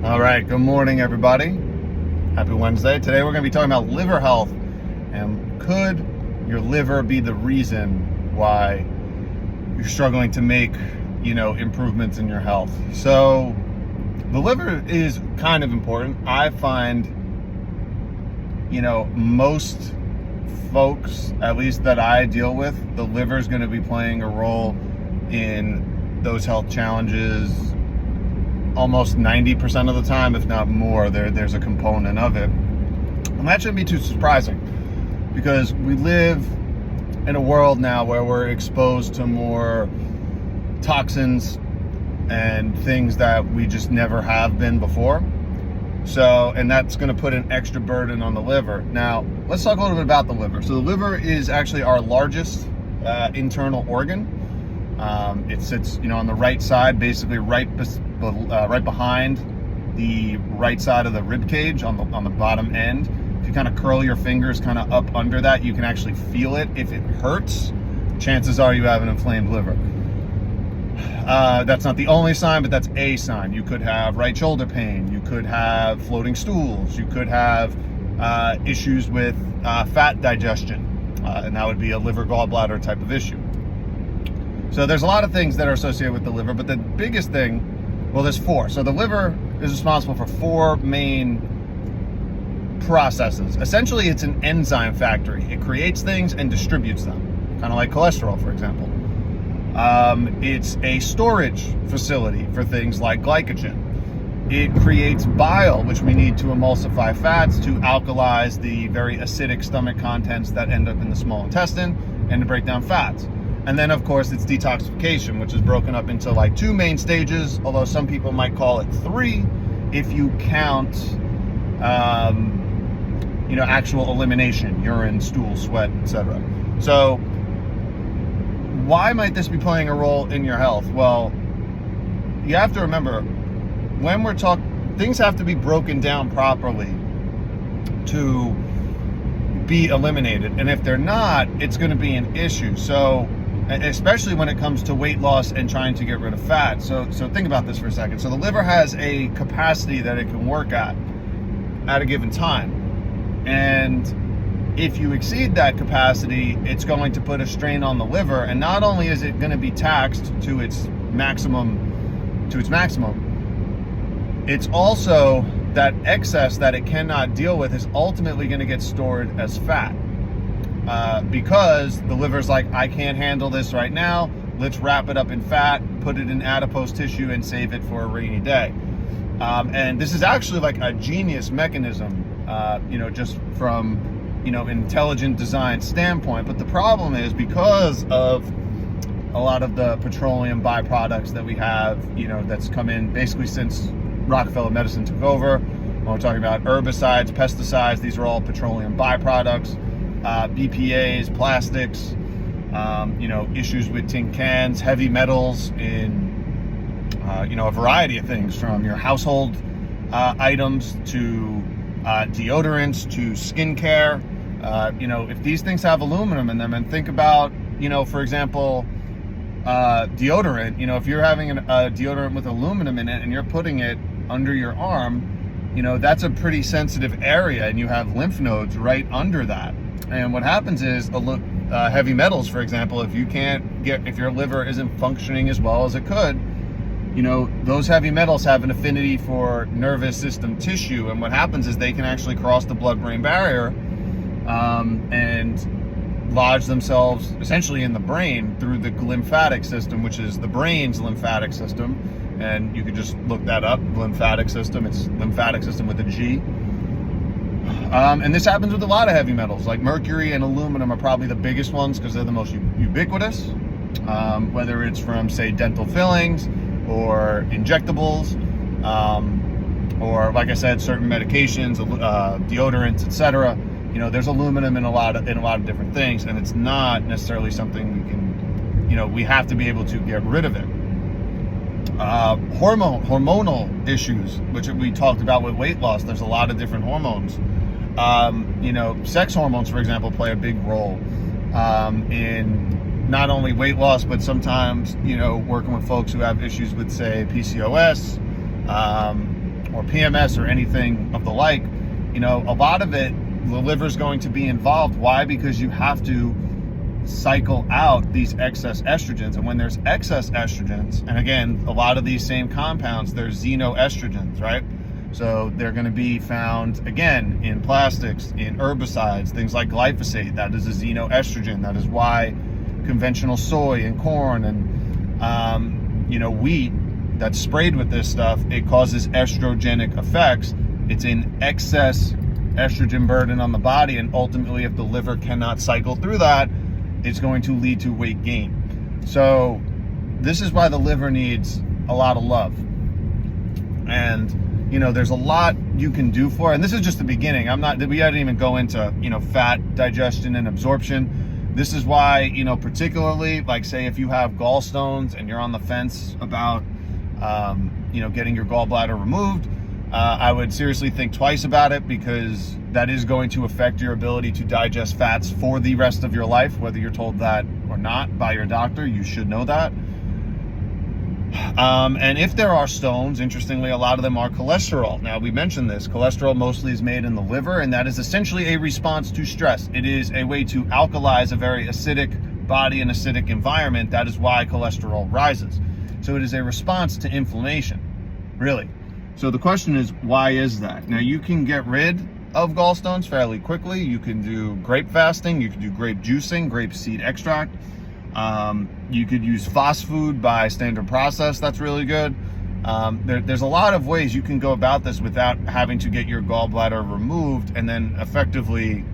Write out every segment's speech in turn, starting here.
All right, good morning, everybody. Happy Wednesday. Today we're going to be talking about liver health, and could your liver be the reason why you're struggling to make, improvements in your health? So the liver is kind of important. I find, most folks, at least that I deal with, the liver is going to be playing a role in those health challenges almost 90% of the time, if not more. There's a component of it. And that shouldn't be too surprising, because we live in a world now where we're exposed to more toxins and things that we just never have been before. So, and that's going to put an extra burden on the liver. Now, let's talk a little bit about the liver. So the liver is actually our largest internal organ. It sits, on the right side, basically right behind the right side of the rib cage on the bottom end. If you kind of curl your fingers kind of up under that, you can actually feel it. If it hurts, chances are you have an inflamed liver. That's not the only sign, but that's a sign. You could have right shoulder pain. You could have floating stools. You could have issues with fat digestion, and that would be a liver gallbladder type of issue. So there's a lot of things that are associated with the liver, but the biggest thing, well, there's four. So the liver is responsible for four main processes. Essentially, it's an enzyme factory. It creates things and distributes them, kind of like cholesterol, for example. It's a storage facility for things like glycogen. It creates bile, which we need to emulsify fats, to alkalize the very acidic stomach contents that end up in the small intestine, and to break down fats. And then, of course, it's detoxification, which is broken up into like two main stages, although some people might call it three if you count, actual elimination, urine, stool, sweat, etc. So why might this be playing a role in your health? Well, you have to remember, when we're talking, things have to be broken down properly to be eliminated. And if they're not, it's going to be an issue. So, especially when it comes to weight loss and trying to get rid of fat. So think about this for a second. So the liver has a capacity that it can work at a given time. And if you exceed that capacity, it's going to put a strain on the liver. And not only is it going to be taxed to its maximum, it's also that excess that it cannot deal with is ultimately going to get stored as fat. Because the liver's like, I can't handle this right now. Let's wrap it up in fat, put it in adipose tissue, and save it for a rainy day. And this is actually like a genius mechanism, just from, intelligent design standpoint. But the problem is, because of a lot of the petroleum byproducts that we have, that's come in basically since Rockefeller medicine took over. When we're talking about herbicides, pesticides, these are all petroleum byproducts. BPAs, plastics, issues with tin cans, heavy metals in, a variety of things, from your household items to deodorants to skincare. If these things have aluminum in them, and think about, for example, deodorant, if you're having a deodorant with aluminum in it and you're putting it under your arm, that's a pretty sensitive area, and you have lymph nodes right under that. And what happens is, heavy metals, for example, if your liver isn't functioning as well as it could, those heavy metals have an affinity for nervous system tissue. And what happens is they can actually cross the blood-brain barrier and lodge themselves essentially in the brain through the lymphatic system, which is the brain's lymphatic system. And you can just look that up, lymphatic system. It's lymphatic system with a G. And this happens with a lot of heavy metals, like mercury and aluminum are probably the biggest ones because they're the most ubiquitous, whether it's from, say, dental fillings or injectables, or, like I said, certain medications, deodorants, etc. There's aluminum in a lot of different things, and it's not necessarily something we can, we have to be able to get rid of it. Hormonal issues, which we talked about with weight loss. There's a lot of different hormones. Sex hormones, for example, play a big role in not only weight loss, but sometimes, working with folks who have issues with, say, PCOS, or PMS or anything of the like, you know, a lot of it, the liver's going to be involved. Why? Because you have to cycle out these excess estrogens. And when there's excess estrogens, and again, a lot of these same compounds, they're xenoestrogens, right? So they're going to be found, again, in plastics, in herbicides, things like glyphosate. That is a xenoestrogen. That is why conventional soy and corn and, you know, wheat that's sprayed with this stuff, it causes estrogenic effects. It's an excess estrogen burden on the body, and ultimately, if the liver cannot cycle through that, it's going to lead to weight gain. So this is why the liver needs a lot of love. And, you know, there's a lot you can do for it. And this is just the beginning. We didn't even go into, you know, fat digestion and absorption. This is why, you know, particularly, like, say if you have gallstones and you're on the fence about, you know, getting your gallbladder removed, I would seriously think twice about it, because that is going to affect your ability to digest fats for the rest of your life, whether you're told that or not by your doctor. You should know that. And if there are stones, interestingly, a lot of them are cholesterol. Now, we mentioned this. Cholesterol mostly is made in the liver, and that is essentially a response to stress. It is a way to alkalize a very acidic body and acidic environment. That is why cholesterol rises. So it is a response to inflammation, really. So the question is, why is that? Now, you can get rid of gallstones fairly quickly. You can do grape fasting. You can do grape juicing, grape seed extract. You could use fast food by standard process. That's really good. There's a lot of ways you can go about this without having to get your gallbladder removed and then effectively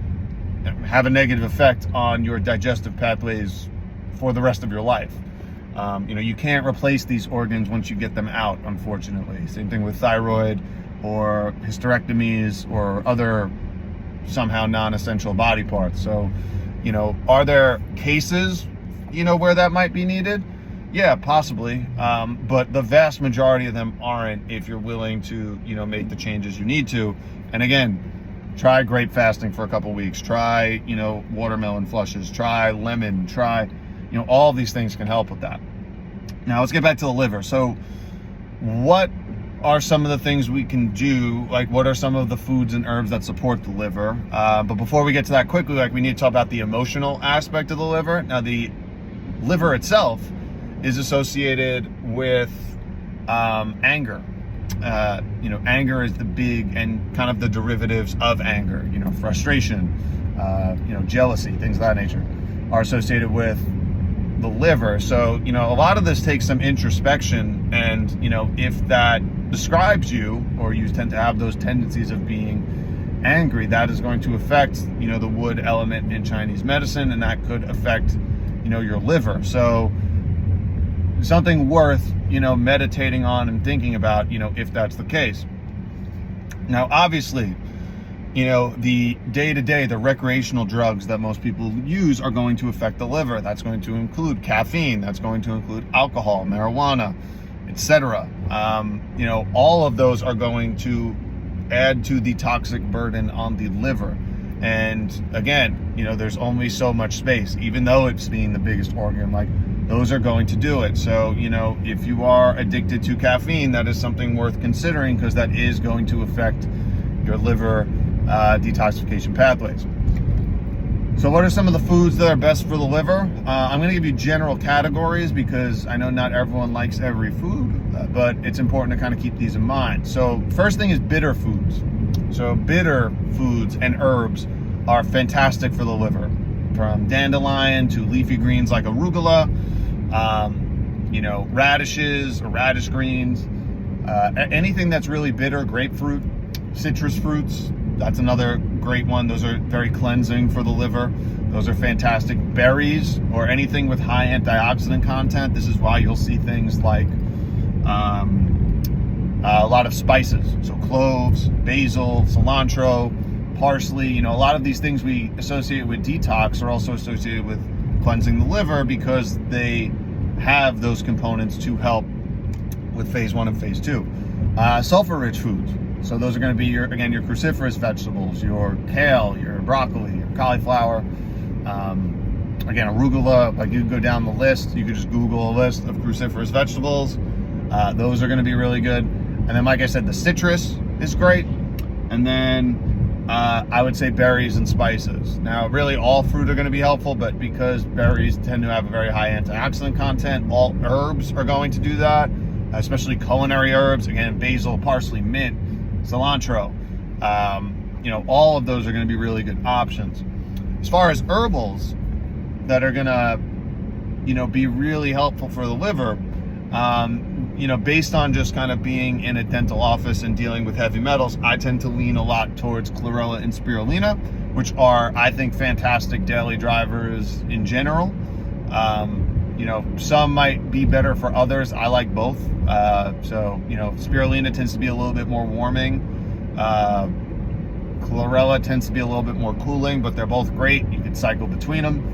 have a negative effect on your digestive pathways for the rest of your life. You know, you can't replace these organs once you get them out, unfortunately. Same thing with thyroid or hysterectomies or other somehow non-essential body parts. So, you know, are there cases, you know, where that might be needed? Yeah, possibly. But the vast majority of them aren't, if you're willing to, you know, make the changes you need to. And again, try grape fasting for a couple weeks. Try, you know, watermelon flushes. Try lemon. Try, you know, all of these things can help with that. Now, let's get back to the liver. So what are some of the things we can do? Like, what are some of the foods and herbs that support the liver? But before we get to that quickly, like, we need to talk about the emotional aspect of the liver. Now, the liver itself is associated with anger. You know, anger is the big and kind of the derivatives of anger. You know, frustration, you know, jealousy, things of that nature are associated with the liver. So, you know, a lot of this takes some introspection, and, you know, if that describes you, or you tend to have those tendencies of being angry, that is going to affect, you know, the wood element in Chinese medicine, and that could affect, you know, your liver. So something worth, you know, meditating on and thinking about, you know, if that's the case. Now, obviously, you know, the day-to-day, the recreational drugs that most people use are going to affect the liver. That's going to include caffeine. That's going to include alcohol, marijuana, etc. You know, all of those are going to add to the toxic burden on the liver. And again, you know, there's only so much space, even though it's being the biggest organ, like, those are going to do it. So, you know, if you are addicted to caffeine, that is something worth considering, because that is going to affect your liver detoxification pathways. So what are some of the foods that are best for the liver? I'm going to give you general categories, because I know not everyone likes every food, but it's important to kind of keep these in mind. So first thing is bitter foods. So bitter foods and herbs are fantastic for the liver, from dandelion to leafy greens like arugula, you know, radishes or radish greens, anything that's really bitter, grapefruit, citrus fruits. That's another great one. Those are very cleansing for the liver. Those are fantastic. Berries or anything with high antioxidant content. This is why you'll see things like a lot of spices. So cloves, basil, cilantro, parsley. You know, a lot of these things we associate with detox are also associated with cleansing the liver, because they have those components to help with phase 1 and phase 2. Sulfur-rich foods. So those are going to be your cruciferous vegetables, your kale, your broccoli, your cauliflower, again, arugula. Like, you can go down the list. You could just Google a list of cruciferous vegetables. Those are going to be really good. And then, like I said, the citrus is great. And then I would say berries and spices. Now, really all fruit are going to be helpful, but because berries tend to have a very high antioxidant content, all herbs are going to do that, especially culinary herbs. Again, basil, parsley, mint, cilantro. All of those are going to be really good options. As far as herbals that are going to, be really helpful for the liver, based on just kind of being in a dental office and dealing with heavy metals, I tend to lean a lot towards chlorella and spirulina, which are, I think, fantastic daily drivers in general. Some might be better for others. I like both. Spirulina tends to be a little bit more warming. Chlorella tends to be a little bit more cooling, but they're both great. You can cycle between them.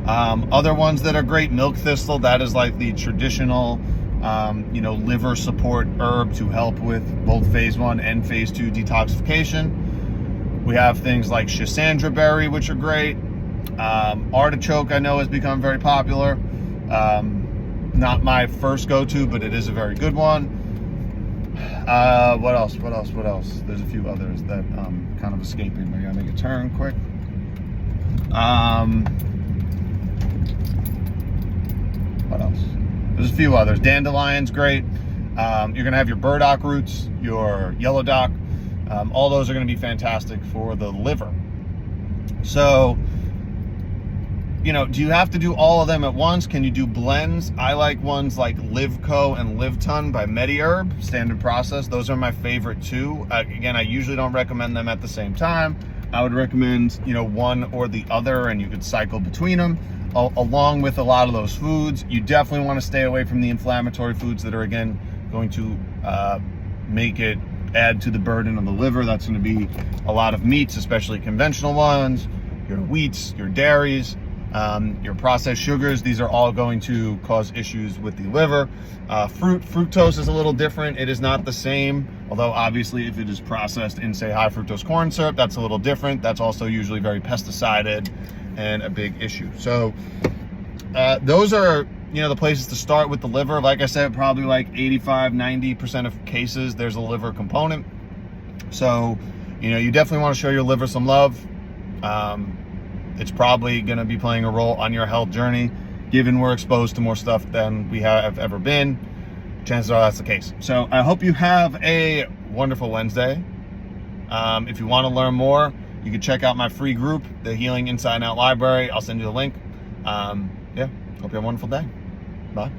Other ones that are great, milk thistle, that is like the traditional, liver support herb to help with both phase 1 and phase 2 detoxification. We have things like schisandra berry, which are great. Artichoke, I know, has become very popular. Not my first go-to, but it is a very good one. What else? There's a few others that kind of escaping. I gotta make a turn quick. What else? There's a few others. Dandelion's great. You're gonna have your burdock roots, your yellow dock. All those are gonna be fantastic for the liver. So, do you have to do all of them at once? Can you do blends? I like ones like Livco and Livton by MediHerb, standard process. Those are my favorite too. Again, I usually don't recommend them at the same time. I would recommend, one or the other, and you could cycle between them. Along with a lot of those foods, you definitely want to stay away from the inflammatory foods that are, again, going to add to the burden of the liver. That's going to be a lot of meats, especially conventional ones, your wheats, your dairies, your processed sugars. These are all going to cause issues with the liver. Fructose is a little different. It is not the same, although obviously if it is processed in, say, high fructose corn syrup, that's a little different. That's also usually very pesticided and a big issue. So those are, the places to start with the liver. Like I said, probably like 85-90% of cases, there's a liver component. So, you definitely want to show your liver some love. It's probably going to be playing a role on your health journey, given we're exposed to more stuff than we have ever been. Chances are that's the case. So I hope you have a wonderful Wednesday. If you want to learn more, you can check out my free group, the Healing Inside and Out Library. I'll send you the link. Hope you have a wonderful day. Bye.